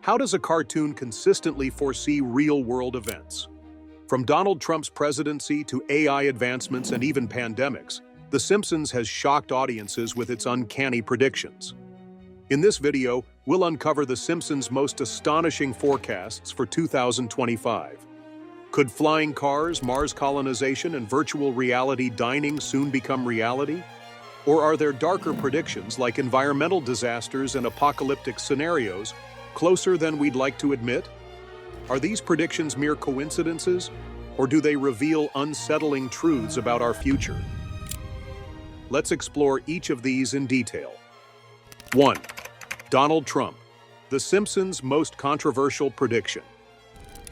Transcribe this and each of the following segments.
How does a cartoon consistently foresee real-world events? From Donald Trump's presidency to AI advancements and even pandemics, The Simpsons has shocked audiences with its uncanny predictions. In this video, we'll uncover The Simpsons' most astonishing forecasts for 2025. Could flying cars, Mars colonization, and virtual reality dining soon become reality? Or are there darker predictions like environmental disasters and apocalyptic scenarios closer than we'd like to admit? Are these predictions mere coincidences, or do they reveal unsettling truths about our future? Let's explore each of these in detail. 1. Donald Trump, The Simpsons' most controversial prediction.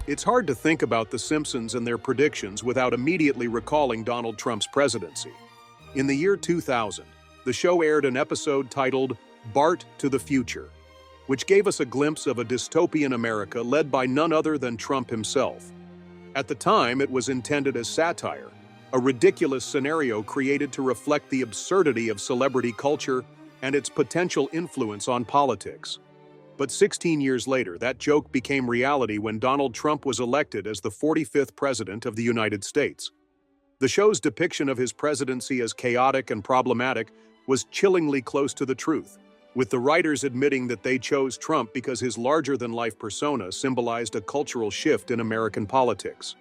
It's hard to think about The Simpsons and their predictions without immediately recalling Donald Trump's presidency. In the year 2000, the show aired an episode titled Bart to the Future, which gave us a glimpse of a dystopian America led by none other than Trump himself. At the time, it was intended as satire, a ridiculous scenario created to reflect the absurdity of celebrity culture and its potential influence on politics. But 16 years later, that joke became reality when Donald Trump was elected as the 45th President of the United States. The show's depiction of his presidency as chaotic and problematic was chillingly close to the truth, with the writers admitting that they chose Trump because his larger-than-life persona symbolized a cultural shift in American politics.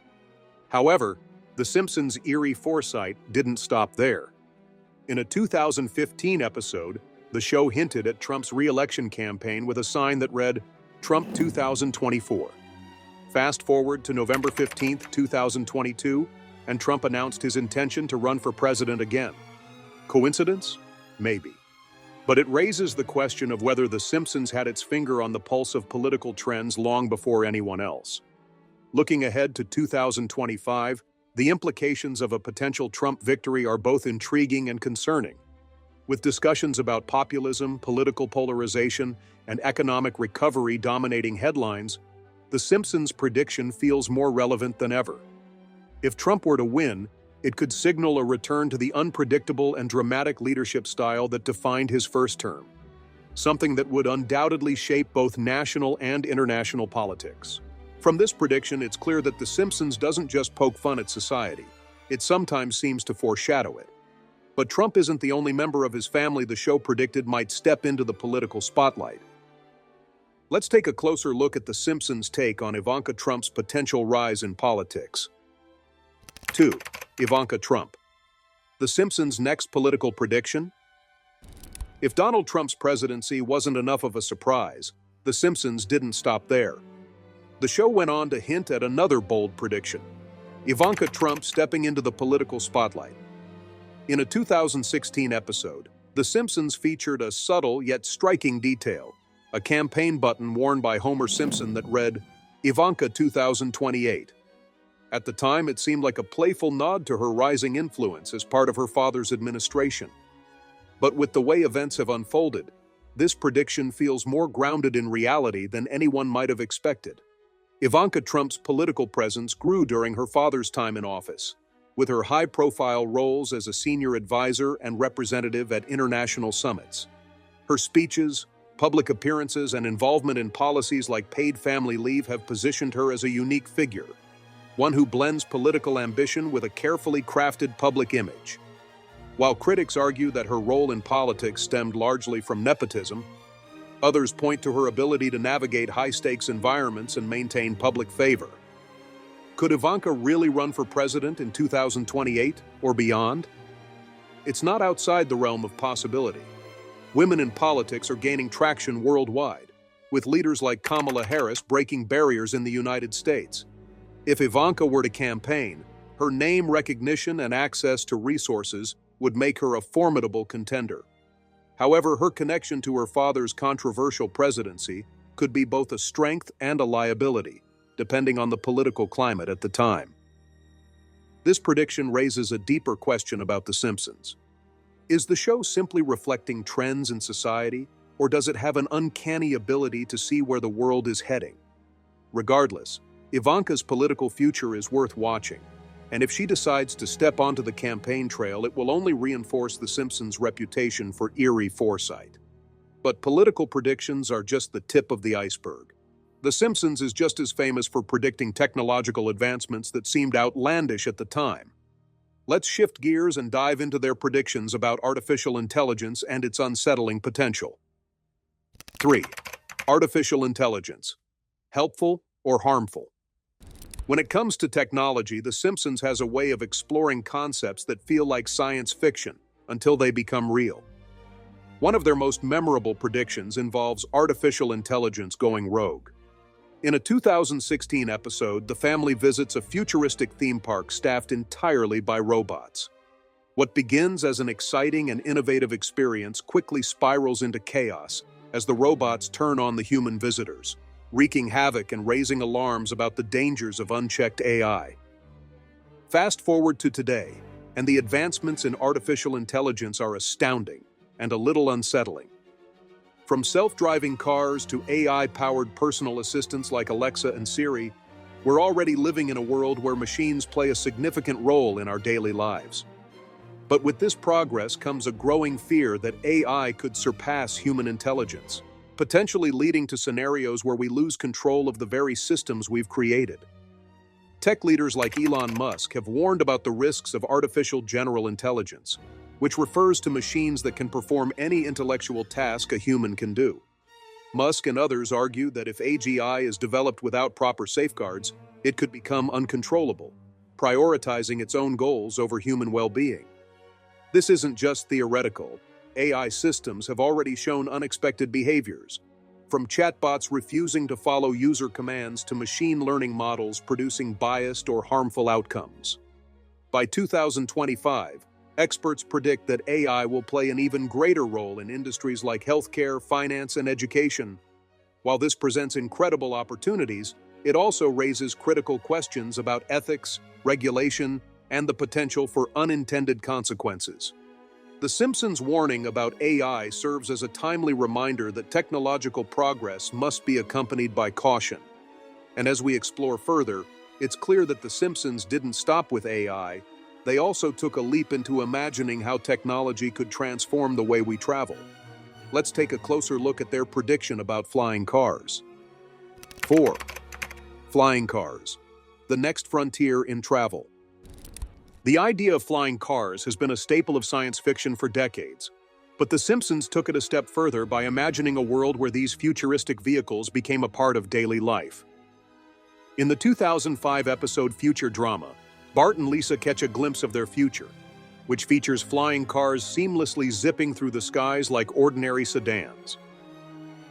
However, The Simpsons' eerie foresight didn't stop there. In a 2015 episode, the show hinted at Trump's re-election campaign with a sign that read, Trump 2024. Fast forward to November 15, 2022, and Trump announced his intention to run for president again. Coincidence? Maybe. But it raises the question of whether The Simpsons had its finger on the pulse of political trends long before anyone else. Looking ahead to 2025, the implications of a potential Trump victory are both intriguing and concerning. With discussions about populism, political polarization, and economic recovery dominating headlines, The Simpsons' prediction feels more relevant than ever. If Trump were to win, it could signal a return to the unpredictable and dramatic leadership style that defined his first term, something that would undoubtedly shape both national and international politics. From this prediction, it's clear that The Simpsons doesn't just poke fun at society. It sometimes seems to foreshadow it. But Trump isn't the only member of his family the show predicted might step into the political spotlight. Let's take a closer look at The Simpsons' take on Ivanka Trump's potential rise in politics. 2. Ivanka Trump, The Simpsons' next political prediction? If Donald Trump's presidency wasn't enough of a surprise, The Simpsons didn't stop there. The show went on to hint at another bold prediction: Ivanka Trump stepping into the political spotlight. In a 2016 episode, The Simpsons featured a subtle yet striking detail, a campaign button worn by Homer Simpson that read, Ivanka 2028. At the time, it seemed like a playful nod to her rising influence as part of her father's administration. But with the way events have unfolded, this prediction feels more grounded in reality than anyone might have expected. Ivanka Trump's political presence grew during her father's time in office, with her high-profile roles as a senior advisor and representative at international summits. Her speeches, public appearances, and involvement in policies like paid family leave have positioned her as a unique figure, one who blends political ambition with a carefully crafted public image. While critics argue that her role in politics stemmed largely from nepotism, others point to her ability to navigate high-stakes environments and maintain public favor. Could Ivanka really run for president in 2028 or beyond? It's not outside the realm of possibility. Women in politics are gaining traction worldwide, with leaders like Kamala Harris breaking barriers in the United States. If Ivanka were to campaign, her name recognition and access to resources would make her a formidable contender. However, her connection to her father's controversial presidency could be both a strength and a liability, depending on the political climate at the time. This prediction raises a deeper question about The Simpsons. Is the show simply reflecting trends in society, or does it have an uncanny ability to see where the world is heading? Regardless, Ivanka's political future is worth watching, and if she decides to step onto the campaign trail, it will only reinforce The Simpsons' reputation for eerie foresight. But political predictions are just the tip of the iceberg. The Simpsons is just as famous for predicting technological advancements that seemed outlandish at the time. Let's shift gears and dive into their predictions about artificial intelligence and its unsettling potential. 3. Artificial intelligence. Helpful or harmful? When it comes to technology, The Simpsons has a way of exploring concepts that feel like science fiction until they become real. One of their most memorable predictions involves artificial intelligence going rogue. In a 2016 episode, the family visits a futuristic theme park staffed entirely by robots. What begins as an exciting and innovative experience quickly spirals into chaos as the robots turn on the human visitors, wreaking havoc and raising alarms about the dangers of unchecked AI. Fast forward to today, and the advancements in artificial intelligence are astounding and a little unsettling. From self-driving cars to AI-powered personal assistants like Alexa and Siri, we're already living in a world where machines play a significant role in our daily lives. But with this progress comes a growing fear that AI could surpass human intelligence, potentially leading to scenarios where we lose control of the very systems we've created. Tech leaders like Elon Musk have warned about the risks of artificial general intelligence, which refers to machines that can perform any intellectual task a human can do. Musk and others argue that if AGI is developed without proper safeguards, it could become uncontrollable, prioritizing its own goals over human well-being. This isn't just theoretical. AI systems have already shown unexpected behaviors, from chatbots refusing to follow user commands to machine learning models producing biased or harmful outcomes. By 2025, experts predict that AI will play an even greater role in industries like healthcare, finance, and education. While this presents incredible opportunities, it also raises critical questions about ethics, regulation, and the potential for unintended consequences. The Simpsons' warning about AI serves as a timely reminder that technological progress must be accompanied by caution. And as we explore further, it's clear that The Simpsons didn't stop with AI. They also took a leap into imagining how technology could transform the way we travel. Let's take a closer look at their prediction about flying cars. 4. Flying cars. The next frontier in travel. The idea of flying cars has been a staple of science fiction for decades, but The Simpsons took it a step further by imagining a world where these futuristic vehicles became a part of daily life. In the 2005 episode Future Drama, Bart and Lisa catch a glimpse of their future, which features flying cars seamlessly zipping through the skies like ordinary sedans.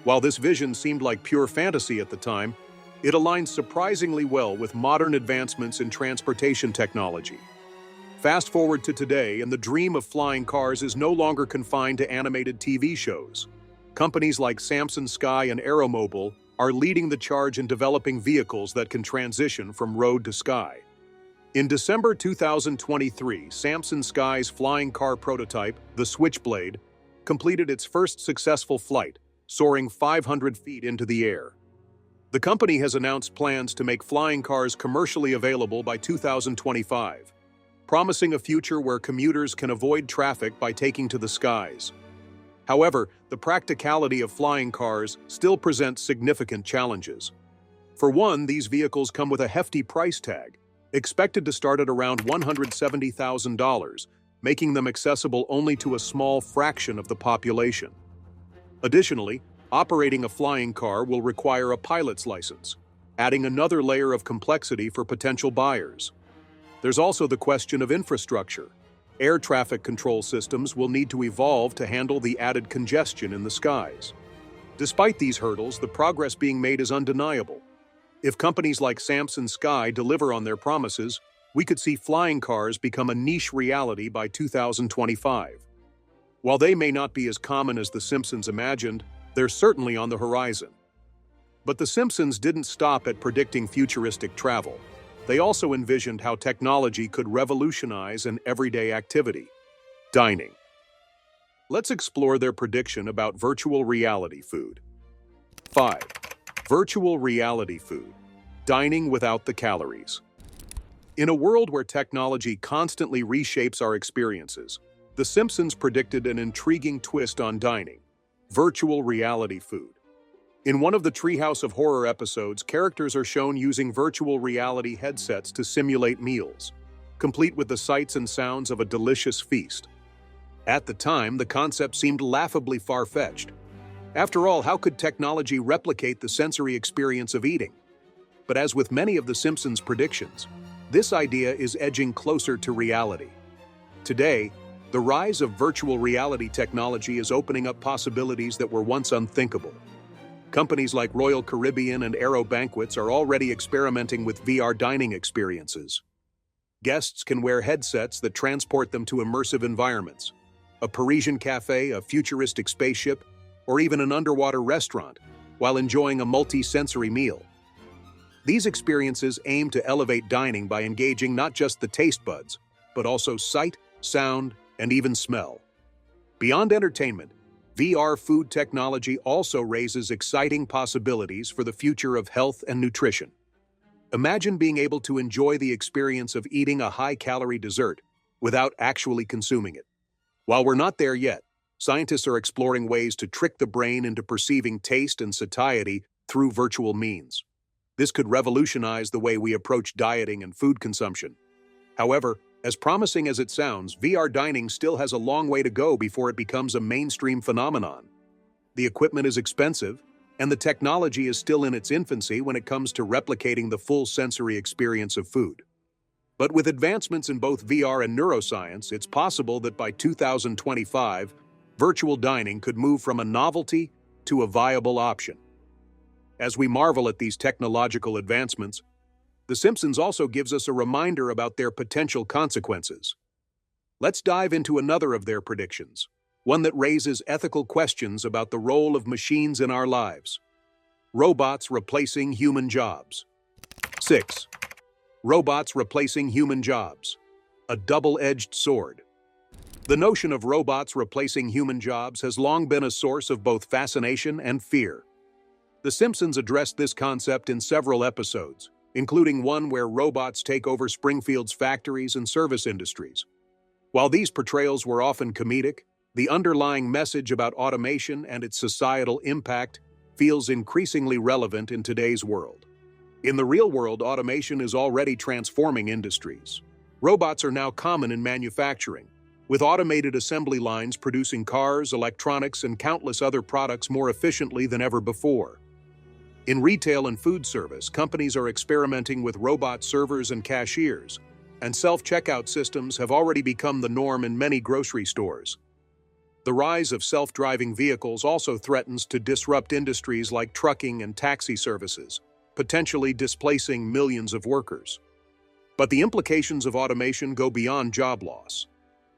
While this vision seemed like pure fantasy at the time, it aligns surprisingly well with modern advancements in transportation technology. Fast forward to today, and the dream of flying cars is no longer confined to animated TV shows. Companies like Samsung Sky and Renewable are leading the charge in developing vehicles that can transition from road to sky. In December 2023, Samsung Sky's flying car prototype, the Switchblade, completed its first successful flight, soaring 500 feet into the air. The company has announced plans to make flying cars commercially available by 2025, promising a future where commuters can avoid traffic by taking to the skies. However, the practicality of flying cars still presents significant challenges. For one, these vehicles come with a hefty price tag, expected to start at around $170,000, making them accessible only to a small fraction of the population. Additionally, operating a flying car will require a pilot's license, adding another layer of complexity for potential buyers. There's also the question of infrastructure. Air traffic control systems will need to evolve to handle the added congestion in the skies. Despite these hurdles, the progress being made is undeniable. If companies like Samsung Sky deliver on their promises, we could see flying cars become a niche reality by 2025. While they may not be as common as The Simpsons imagined, they're certainly on the horizon. But The Simpsons didn't stop at predicting futuristic travel. They also envisioned how technology could revolutionize an everyday activity: dining. Let's explore their prediction about virtual reality food. 5. Virtual reality food. Dining without the calories. In a world where technology constantly reshapes our experiences, The Simpsons predicted an intriguing twist on dining: virtual reality food. In one of the Treehouse of Horror episodes, characters are shown using virtual reality headsets to simulate meals, complete with the sights and sounds of a delicious feast. At the time, the concept seemed laughably far-fetched. After all, how could technology replicate the sensory experience of eating? But as with many of the Simpsons' predictions, this idea is edging closer to reality. Today, the rise of virtual reality technology is opening up possibilities that were once unthinkable. Companies like Royal Caribbean and Aero Banquets are already experimenting with VR dining experiences. Guests can wear headsets that transport them to immersive environments, a Parisian cafe, a futuristic spaceship, or even an underwater restaurant, while enjoying a multi-sensory meal. These experiences aim to elevate dining by engaging not just the taste buds, but also sight, sound, and even smell. Beyond entertainment, VR food technology also raises exciting possibilities for the future of health and nutrition. Imagine being able to enjoy the experience of eating a high-calorie dessert without actually consuming it. While we're not there yet, scientists are exploring ways to trick the brain into perceiving taste and satiety through virtual means. This could revolutionize the way we approach dieting and food consumption. However, as promising as it sounds, VR dining still has a long way to go before it becomes a mainstream phenomenon. The equipment is expensive, and the technology is still in its infancy when it comes to replicating the full sensory experience of food. But with advancements in both VR and neuroscience, it's possible that by 2025, virtual dining could move from a novelty to a viable option. As we marvel at these technological advancements, The Simpsons also gives us a reminder about their potential consequences. Let's dive into another of their predictions, one that raises ethical questions about the role of machines in our lives. Robots replacing human jobs. 6. Robots replacing human jobs. A double-edged sword. The notion of robots replacing human jobs has long been a source of both fascination and fear. The Simpsons addressed this concept in several episodes, including one where robots take over Springfield's factories and service industries. While these portrayals were often comedic, the underlying message about automation and its societal impact feels increasingly relevant in today's world. In the real world, automation is already transforming industries. Robots are now common in manufacturing, with automated assembly lines producing cars, electronics, and countless other products more efficiently than ever before. In retail and food service, companies are experimenting with robot servers and cashiers, and self-checkout systems have already become the norm in many grocery stores. The rise of self-driving vehicles also threatens to disrupt industries like trucking and taxi services, potentially displacing millions of workers. But the implications of automation go beyond job loss.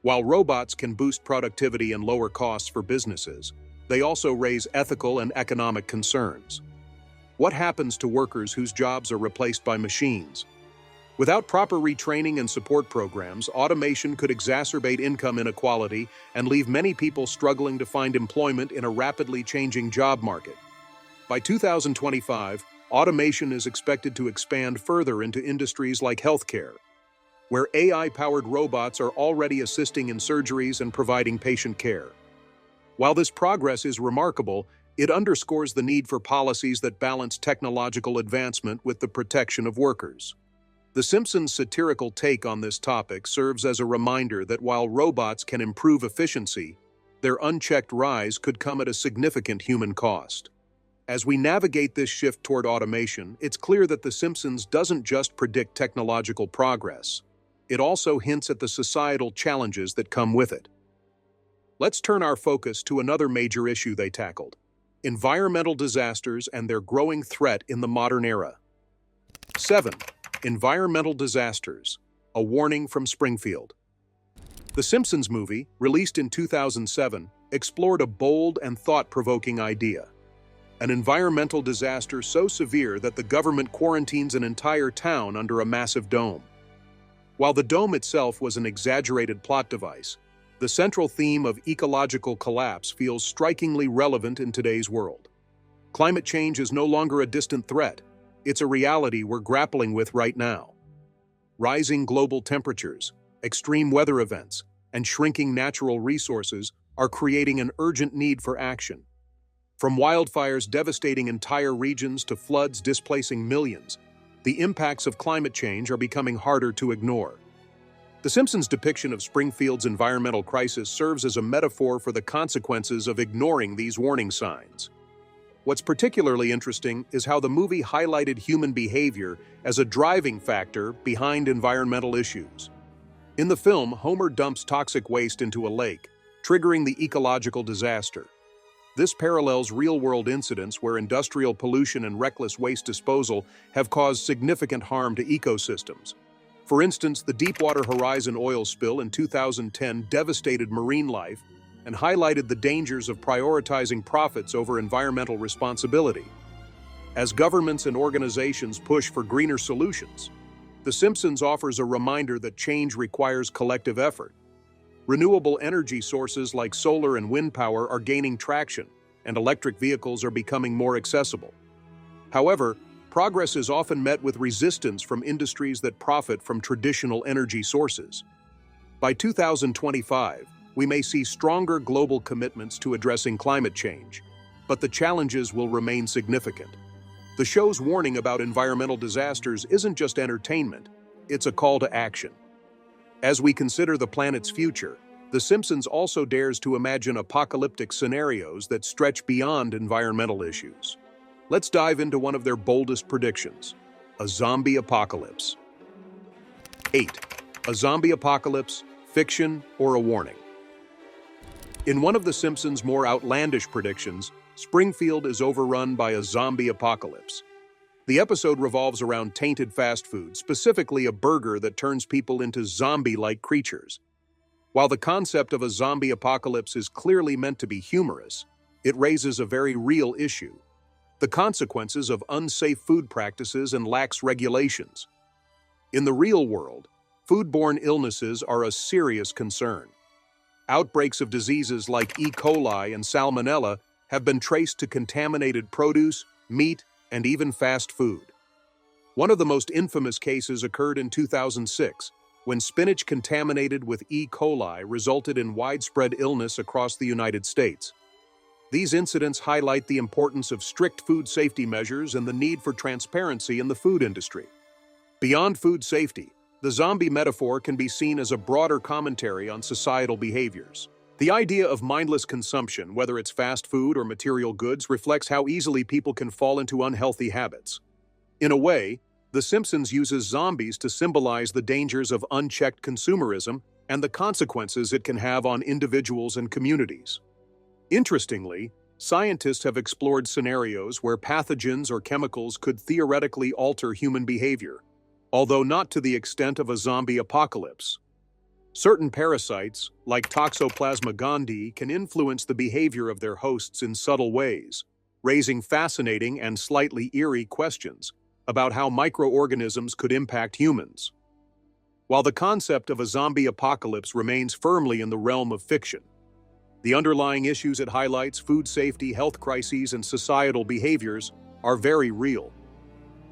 While robots can boost productivity and lower costs for businesses, they also raise ethical and economic concerns. What happens to workers whose jobs are replaced by machines? Without proper retraining and support programs, automation could exacerbate income inequality and leave many people struggling to find employment in a rapidly changing job market. By 2025, automation is expected to expand further into industries like healthcare, where AI-powered robots are already assisting in surgeries and providing patient care. While this progress is remarkable, it underscores the need for policies that balance technological advancement with the protection of workers. The Simpsons' satirical take on this topic serves as a reminder that while robots can improve efficiency, their unchecked rise could come at a significant human cost. As we navigate this shift toward automation, it's clear that The Simpsons doesn't just predict technological progress. It also hints at the societal challenges that come with it. Let's turn our focus to another major issue they tackled: environmental disasters and their growing threat in the modern era. 7. Environmental disasters, a warning from Springfield. The Simpsons movie, released in 2007, explored a bold and thought-provoking idea: an environmental disaster so severe that the government quarantines an entire town under a massive dome. While the dome itself was an exaggerated plot device, the central theme of ecological collapse feels strikingly relevant in today's world. Climate change is no longer a distant threat. It's a reality we're grappling with right now. Rising global temperatures, extreme weather events, and shrinking natural resources are creating an urgent need for action. From wildfires devastating entire regions to floods displacing millions, the impacts of climate change are becoming harder to ignore. The Simpsons' depiction of Springfield's environmental crisis serves as a metaphor for the consequences of ignoring these warning signs. What's particularly interesting is how the movie highlighted human behavior as a driving factor behind environmental issues. In the film, Homer dumps toxic waste into a lake, triggering the ecological disaster. This parallels real-world incidents where industrial pollution and reckless waste disposal have caused significant harm to ecosystems. For instance, the Deepwater Horizon oil spill in 2010 devastated marine life and highlighted the dangers of prioritizing profits over environmental responsibility. As governments and organizations push for greener solutions, The Simpsons offers a reminder that change requires collective effort. Renewable energy sources like solar and wind power are gaining traction, and electric vehicles are becoming more accessible. However, progress is often met with resistance from industries that profit from traditional energy sources. By 2025, we may see stronger global commitments to addressing climate change, but the challenges will remain significant. The show's warning about environmental disasters isn't just entertainment, it's a call to action. As we consider the planet's future, The Simpsons also dares to imagine apocalyptic scenarios that stretch beyond environmental issues. Let's dive into one of their boldest predictions: a zombie apocalypse. 8. A zombie apocalypse, fiction or a warning? In one of The Simpsons' more outlandish predictions, Springfield is overrun by a zombie apocalypse. The episode revolves around tainted fast food, specifically a burger that turns people into zombie-like creatures. While the concept of a zombie apocalypse is clearly meant to be humorous, it raises a very real issue: the consequences of unsafe food practices and lax regulations. In the real world, foodborne illnesses are a serious concern. Outbreaks of diseases like E. coli and salmonella have been traced to contaminated produce, meat, and even fast food. One of the most infamous cases occurred in 2006, when spinach contaminated with E. coli resulted in widespread illness across the United States. These incidents highlight the importance of strict food safety measures and the need for transparency in the food industry. Beyond food safety, the zombie metaphor can be seen as a broader commentary on societal behaviors. The idea of mindless consumption, whether it's fast food or material goods, reflects how easily people can fall into unhealthy habits. In a way, The Simpsons uses zombies to symbolize the dangers of unchecked consumerism and the consequences it can have on individuals and communities. Interestingly, scientists have explored scenarios where pathogens or chemicals could theoretically alter human behavior, although not to the extent of a zombie apocalypse. Certain parasites, like Toxoplasma gondii, can influence the behavior of their hosts in subtle ways, raising fascinating and slightly eerie questions about how microorganisms could impact humans. While the concept of a zombie apocalypse remains firmly in the realm of fiction, the underlying issues it highlights, food safety, health crises, and societal behaviors, are very real.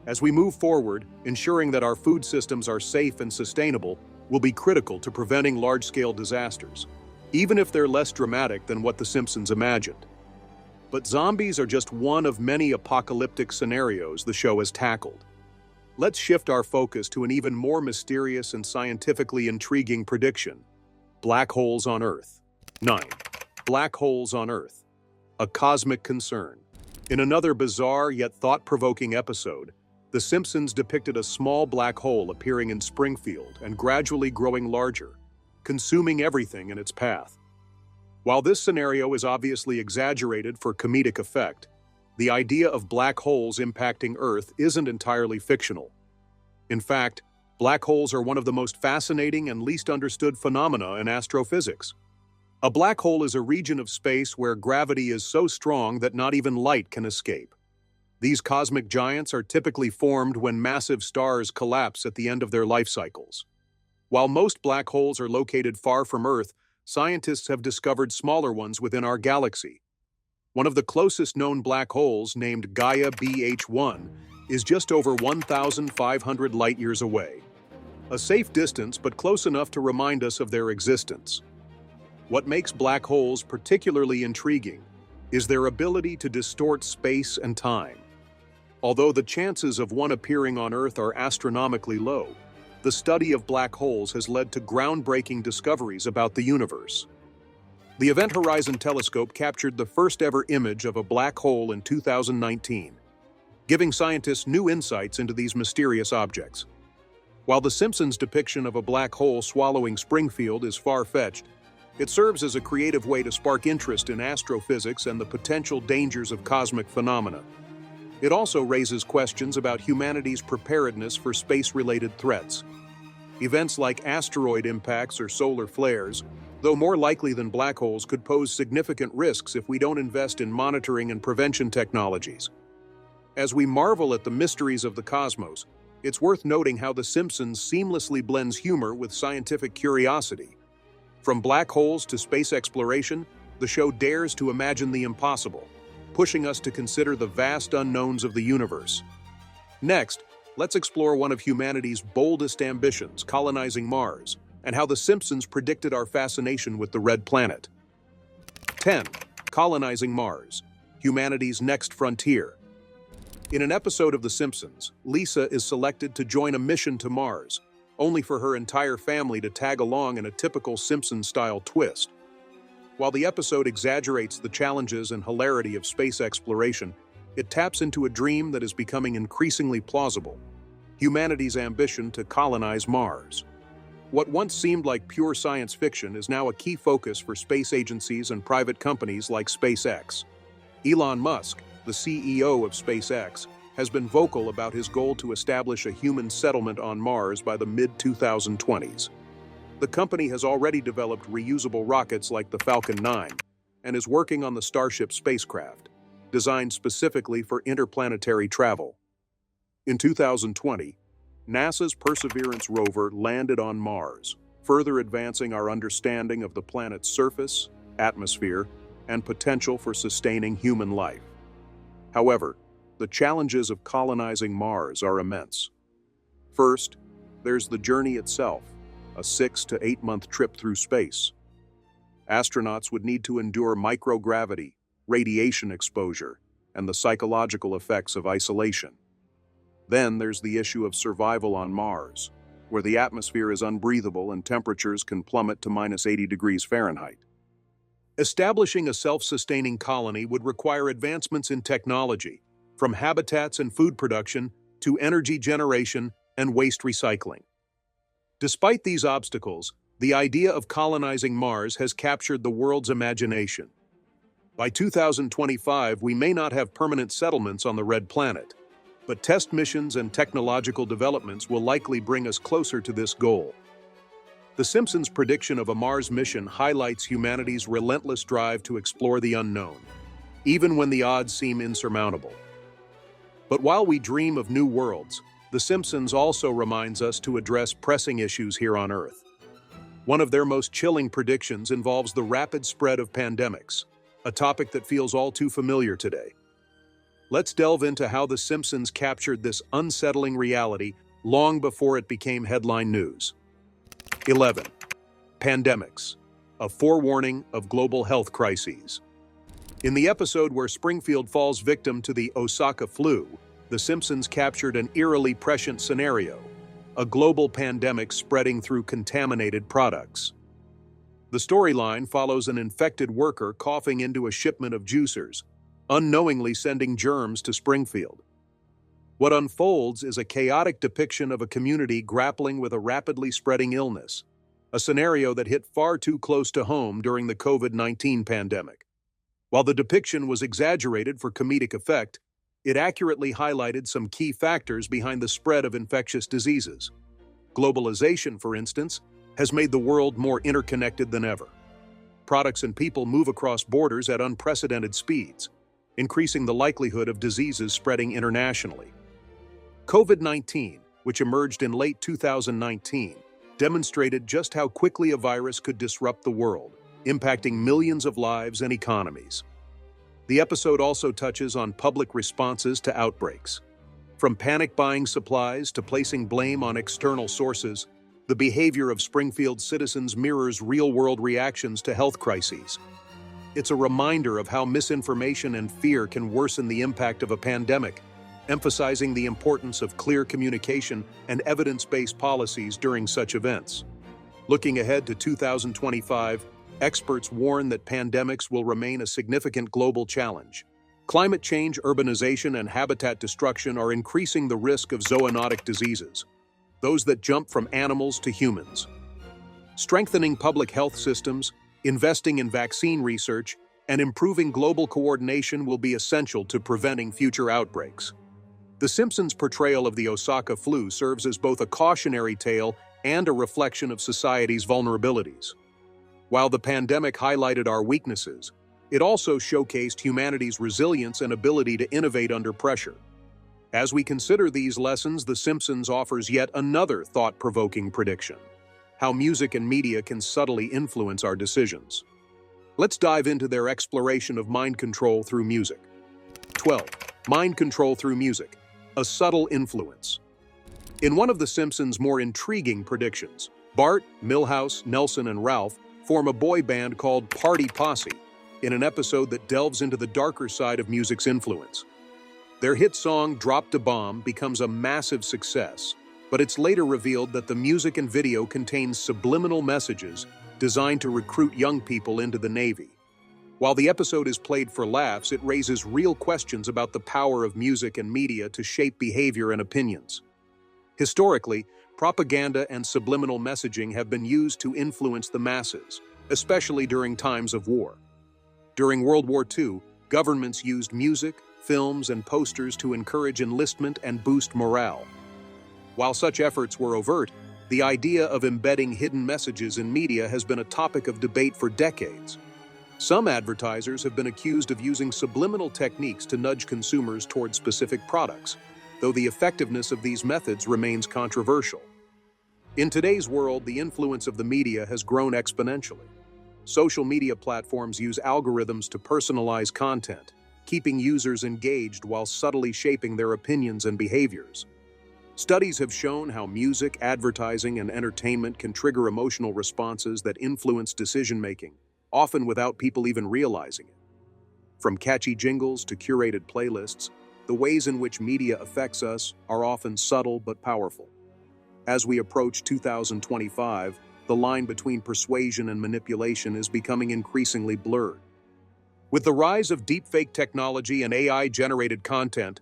As we move forward, ensuring that our food systems are safe and sustainable will be critical to preventing large-scale disasters, even if they're less dramatic than what The Simpsons imagined. But zombies are just one of many apocalyptic scenarios the show has tackled. Let's shift our focus to an even more mysterious and scientifically intriguing prediction: black holes on Earth. 9. Black holes on Earth, a cosmic concern. In another bizarre yet thought-provoking episode, The Simpsons depicted a small black hole appearing in Springfield and gradually growing larger, consuming everything in its path. While this scenario is obviously exaggerated for comedic effect, the idea of black holes impacting Earth isn't entirely fictional. In fact, black holes are one of the most fascinating and least understood phenomena in astrophysics. A black hole is a region of space where gravity is so strong that not even light can escape. These cosmic giants are typically formed when massive stars collapse at the end of their life cycles. While most black holes are located far from Earth, scientists have discovered smaller ones within our galaxy. One of the closest known black holes, named Gaia BH1, is just over 1,500 light-years away. A safe distance, but close enough to remind us of their existence. What makes black holes particularly intriguing is their ability to distort space and time. Although the chances of one appearing on Earth are astronomically low, the study of black holes has led to groundbreaking discoveries about the universe. The Event Horizon Telescope captured the first-ever image of a black hole in 2019, giving scientists new insights into these mysterious objects. While the Simpsons' depiction of a black hole swallowing Springfield is far-fetched, it serves as a creative way to spark interest in astrophysics and the potential dangers of cosmic phenomena. It also raises questions about humanity's preparedness for space-related threats. Events like asteroid impacts or solar flares, though more likely than black holes, could pose significant risks if we don't invest in monitoring and prevention technologies. As we marvel at the mysteries of the cosmos, it's worth noting how The Simpsons seamlessly blends humor with scientific curiosity. From black holes to space exploration, the show dares to imagine the impossible, pushing us to consider the vast unknowns of the universe. Next, let's explore one of humanity's boldest ambitions, colonizing Mars, and how The Simpsons predicted our fascination with the red planet. 10. Colonizing Mars, humanity's next frontier. In an episode of The Simpsons, Lisa is selected to join a mission to Mars, only for her entire family to tag along in a typical Simpsons-style twist. While the episode exaggerates the challenges and hilarity of space exploration, it taps into a dream that is becoming increasingly plausible: humanity's ambition to colonize Mars. What once seemed like pure science fiction is now a key focus for space agencies and private companies like SpaceX. Elon Musk, the CEO of SpaceX, has been vocal about his goal to establish a human settlement on Mars by the mid-2020s. The company has already developed reusable rockets like the Falcon 9 and is working on the Starship spacecraft, designed specifically for interplanetary travel. In 2020, NASA's Perseverance rover landed on Mars, further advancing our understanding of the planet's surface, atmosphere, and potential for sustaining human life. However, the challenges of colonizing Mars are immense. First, there's the journey itself, a 6 to 8 month trip through space. Astronauts would need to endure microgravity, radiation exposure, and the psychological effects of isolation. Then there's the issue of survival on Mars, where the atmosphere is unbreathable and temperatures can plummet to -80 degrees Fahrenheit. Establishing a self-sustaining colony would require advancements in technology, from habitats and food production to energy generation and waste recycling. Despite these obstacles, the idea of colonizing Mars has captured the world's imagination. By 2025, we may not have permanent settlements on the red planet, but test missions and technological developments will likely bring us closer to this goal. The Simpsons' prediction of a Mars mission highlights humanity's relentless drive to explore the unknown, even when the odds seem insurmountable. But while we dream of new worlds, The Simpsons also reminds us to address pressing issues here on Earth. One of their most chilling predictions involves the rapid spread of pandemics, a topic that feels all too familiar today. Let's delve into how The Simpsons captured this unsettling reality long before it became headline news. 11. Pandemics, a forewarning of global health crises. In the episode where Springfield falls victim to the Osaka flu, The Simpsons captured an eerily prescient scenario: a global pandemic spreading through contaminated products. The storyline follows an infected worker coughing into a shipment of juicers, unknowingly sending germs to Springfield. What unfolds is a chaotic depiction of a community grappling with a rapidly spreading illness, a scenario that hit far too close to home during the COVID-19 pandemic. While the depiction was exaggerated for comedic effect, it accurately highlighted some key factors behind the spread of infectious diseases. Globalization, for instance, has made the world more interconnected than ever. Products and people move across borders at unprecedented speeds, increasing the likelihood of diseases spreading internationally. COVID-19, which emerged in late 2019, demonstrated just how quickly a virus could disrupt the world, impacting millions of lives and economies. The episode also touches on public responses to outbreaks. From panic buying supplies to placing blame on external sources, the behavior of Springfield citizens mirrors real-world reactions to health crises. It's a reminder of how misinformation and fear can worsen the impact of a pandemic, emphasizing the importance of clear communication and evidence-based policies during such events. Looking ahead to 2025, experts warn that pandemics will remain a significant global challenge. Climate change, urbanization, and habitat destruction are increasing the risk of zoonotic diseases, those that jump from animals to humans. Strengthening public health systems, investing in vaccine research, and improving global coordination will be essential to preventing future outbreaks. The Simpsons' portrayal of the Osaka flu serves as both a cautionary tale and a reflection of society's vulnerabilities. While the pandemic highlighted our weaknesses, it also showcased humanity's resilience and ability to innovate under pressure. As we consider these lessons, The Simpsons offers yet another thought-provoking prediction: how music and media can subtly influence our decisions. Let's dive into their exploration of mind control through music. 12. Mind control through music: a subtle influence. In one of The Simpsons' more intriguing predictions, Bart, Milhouse, Nelson, and Ralph form a boy band called Party Posse in an episode that delves into the darker side of music's influence. Their hit song, Dropped a Bomb, becomes a massive success, but it's later revealed that the music and video contains subliminal messages designed to recruit young people into the Navy. While the episode is played for laughs, it raises real questions about the power of music and media to shape behavior and opinions. Historically, propaganda and subliminal messaging have been used to influence the masses, especially during times of war. During World War II, governments used music, films, and posters to encourage enlistment and boost morale. While such efforts were overt, the idea of embedding hidden messages in media has been a topic of debate for decades. Some advertisers have been accused of using subliminal techniques to nudge consumers toward specific products, though the effectiveness of these methods remains controversial. In today's world, the influence of the media has grown exponentially. Social media platforms use algorithms to personalize content, keeping users engaged while subtly shaping their opinions and behaviors. Studies have shown how music, advertising, and entertainment can trigger emotional responses that influence decision-making, often without people even realizing it. From catchy jingles to curated playlists, the ways in which media affects us are often subtle but powerful. As we approach 2025, the line between persuasion and manipulation is becoming increasingly blurred. With the rise of deepfake technology and AI-generated content,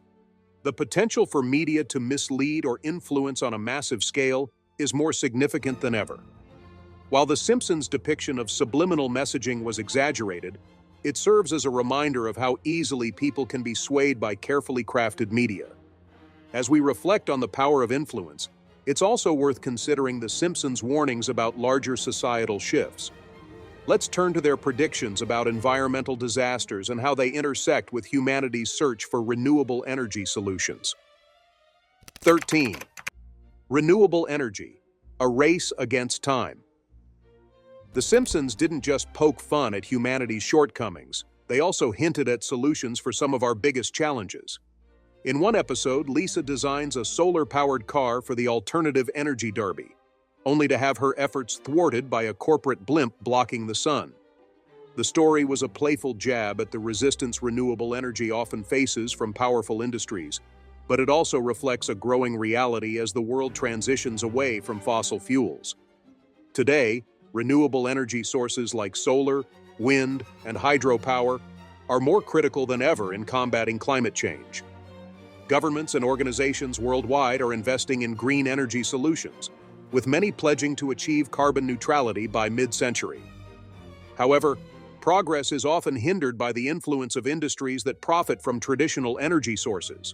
the potential for media to mislead or influence on a massive scale is more significant than ever. While The Simpsons' depiction of subliminal messaging was exaggerated, it serves as a reminder of how easily people can be swayed by carefully crafted media. As we reflect on the power of influence, it's also worth considering The Simpsons' warnings about larger societal shifts. Let's turn to their predictions about environmental disasters and how they intersect with humanity's search for renewable energy solutions. 13. Renewable energy: a race against time. The Simpsons didn't just poke fun at humanity's shortcomings, they also hinted at solutions for some of our biggest challenges. In one episode, Lisa designs a solar-powered car for the alternative energy derby, only to have her efforts thwarted by a corporate blimp blocking the sun. The story was a playful jab at the resistance renewable energy often faces from powerful industries, but it also reflects a growing reality as the world transitions away from fossil fuels. Today, renewable energy sources like solar, wind, and hydropower are more critical than ever in combating climate change. Governments and organizations worldwide are investing in green energy solutions, with many pledging to achieve carbon neutrality by mid-century. However, progress is often hindered by the influence of industries that profit from traditional energy sources.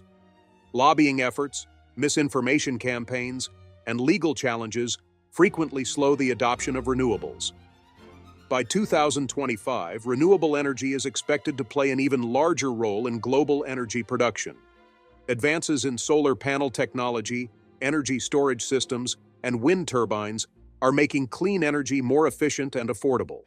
Lobbying efforts, misinformation campaigns, and legal challenges frequently slow the adoption of renewables. By 2025, renewable energy is expected to play an even larger role in global energy production. Advances in solar panel technology, energy storage systems, and wind turbines are making clean energy more efficient and affordable.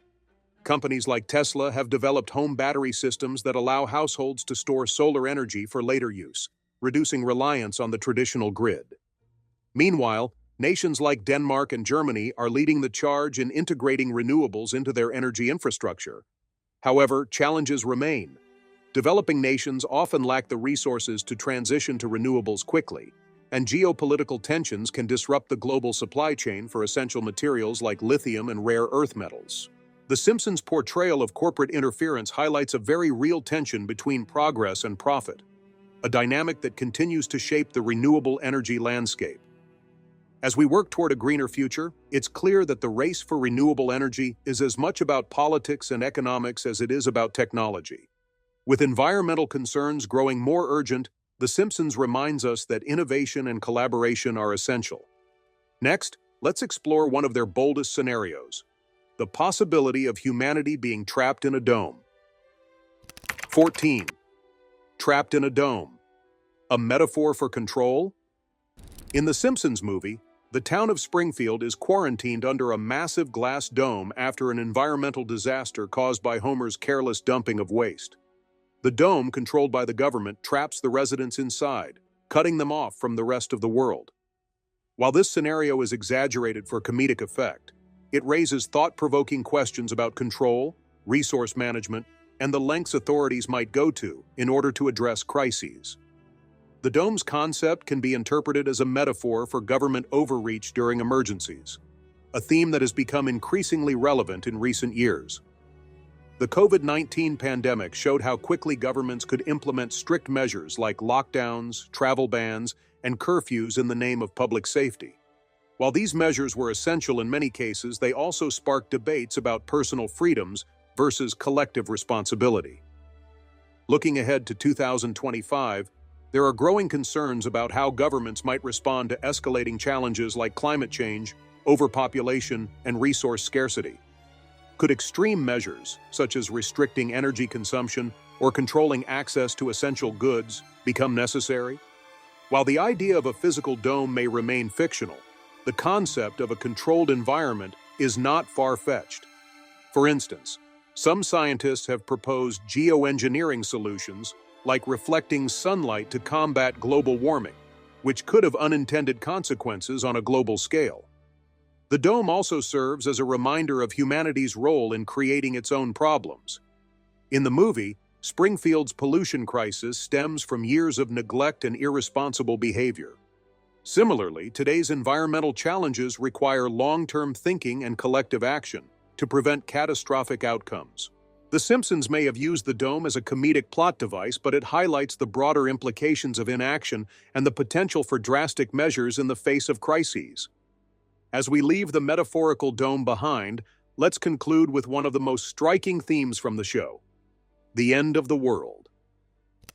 Companies like Tesla have developed home battery systems that allow households to store solar energy for later use, reducing reliance on the traditional grid. Meanwhile, nations like Denmark and Germany are leading the charge in integrating renewables into their energy infrastructure. However, challenges remain. Developing nations often lack the resources to transition to renewables quickly, and geopolitical tensions can disrupt the global supply chain for essential materials like lithium and rare earth metals. The Simpsons' portrayal of corporate interference highlights a very real tension between progress and profit, a dynamic that continues to shape the renewable energy landscape. As we work toward a greener future, it's clear that the race for renewable energy is as much about politics and economics as it is about technology. With environmental concerns growing more urgent, The Simpsons reminds us that innovation and collaboration are essential. Next, let's explore one of their boldest scenarios: the possibility of humanity being trapped in a dome. 14. Trapped in a dome. A metaphor for control? In the Simpsons movie, the town of Springfield is quarantined under a massive glass dome after an environmental disaster caused by Homer's careless dumping of waste. The dome, controlled by the government, traps the residents inside, cutting them off from the rest of the world. While this scenario is exaggerated for comedic effect, it raises thought-provoking questions about control, resource management, and the lengths authorities might go to in order to address crises. The dome's concept can be interpreted as a metaphor for government overreach during emergencies, a theme that has become increasingly relevant in recent years. The COVID-19 pandemic showed how quickly governments could implement strict measures like lockdowns, travel bans, and curfews in the name of public safety. While these measures were essential in many cases, they also sparked debates about personal freedoms versus collective responsibility. Looking ahead to 2025, there are growing concerns about how governments might respond to escalating challenges like climate change, overpopulation, and resource scarcity. Could extreme measures, such as restricting energy consumption or controlling access to essential goods, become necessary? While the idea of a physical dome may remain fictional, the concept of a controlled environment is not far-fetched. For instance, some scientists have proposed geoengineering solutions like reflecting sunlight to combat global warming, which could have unintended consequences on a global scale. The dome also serves as a reminder of humanity's role in creating its own problems. In the movie, Springfield's pollution crisis stems from years of neglect and irresponsible behavior. Similarly, today's environmental challenges require long-term thinking and collective action to prevent catastrophic outcomes. The Simpsons may have used the dome as a comedic plot device, but it highlights the broader implications of inaction and the potential for drastic measures in the face of crises. As we leave the metaphorical dome behind, let's conclude with one of the most striking themes from the show: the end of the world.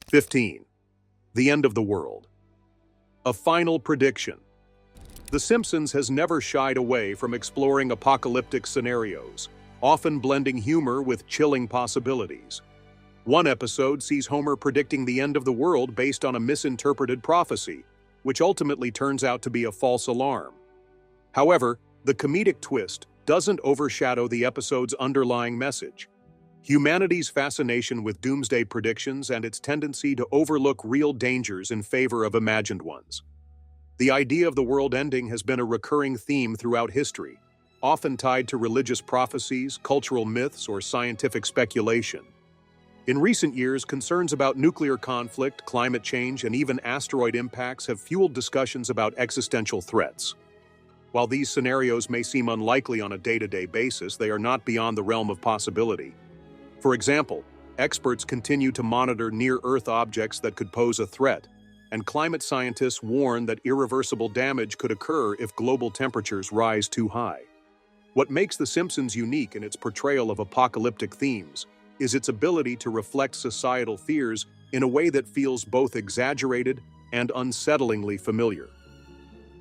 15. The end of the world. A final prediction. The Simpsons has never shied away from exploring apocalyptic scenarios, often blending humor with chilling possibilities. One episode sees Homer predicting the end of the world based on a misinterpreted prophecy, which ultimately turns out to be a false alarm. However, the comedic twist doesn't overshadow the episode's underlying message: humanity's fascination with doomsday predictions and its tendency to overlook real dangers in favor of imagined ones. The idea of the world ending has been a recurring theme throughout history, often tied to religious prophecies, cultural myths, or scientific speculation. In recent years, concerns about nuclear conflict, climate change, and even asteroid impacts have fueled discussions about existential threats. While these scenarios may seem unlikely on a day-to-day basis, they are not beyond the realm of possibility. For example, experts continue to monitor near-Earth objects that could pose a threat, and climate scientists warn that irreversible damage could occur if global temperatures rise too high. What makes The Simpsons unique in its portrayal of apocalyptic themes is its ability to reflect societal fears in a way that feels both exaggerated and unsettlingly familiar.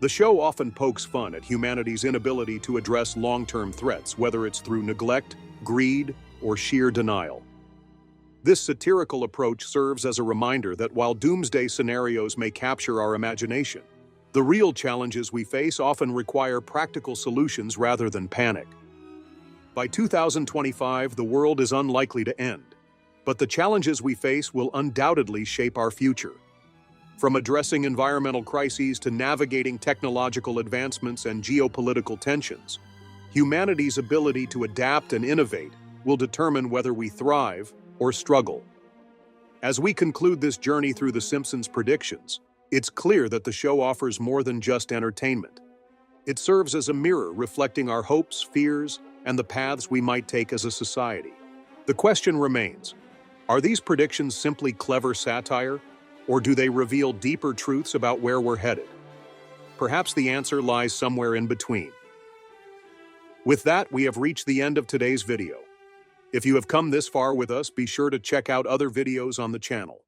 The show often pokes fun at humanity's inability to address long-term threats, whether it's through neglect, greed, or sheer denial. This satirical approach serves as a reminder that while doomsday scenarios may capture our imagination, the real challenges we face often require practical solutions rather than panic. By 2025, the world is unlikely to end, but the challenges we face will undoubtedly shape our future. From addressing environmental crises to navigating technological advancements and geopolitical tensions, humanity's ability to adapt and innovate will determine whether we thrive or struggle. As we conclude this journey through The Simpsons' predictions, it's clear that the show offers more than just entertainment. It serves as a mirror reflecting our hopes, fears, and the paths we might take as a society. The question remains, are these predictions simply clever satire, or do they reveal deeper truths about where we're headed? Perhaps the answer lies somewhere in between. With that, we have reached the end of today's video. If you have come this far with us, be sure to check out other videos on the channel.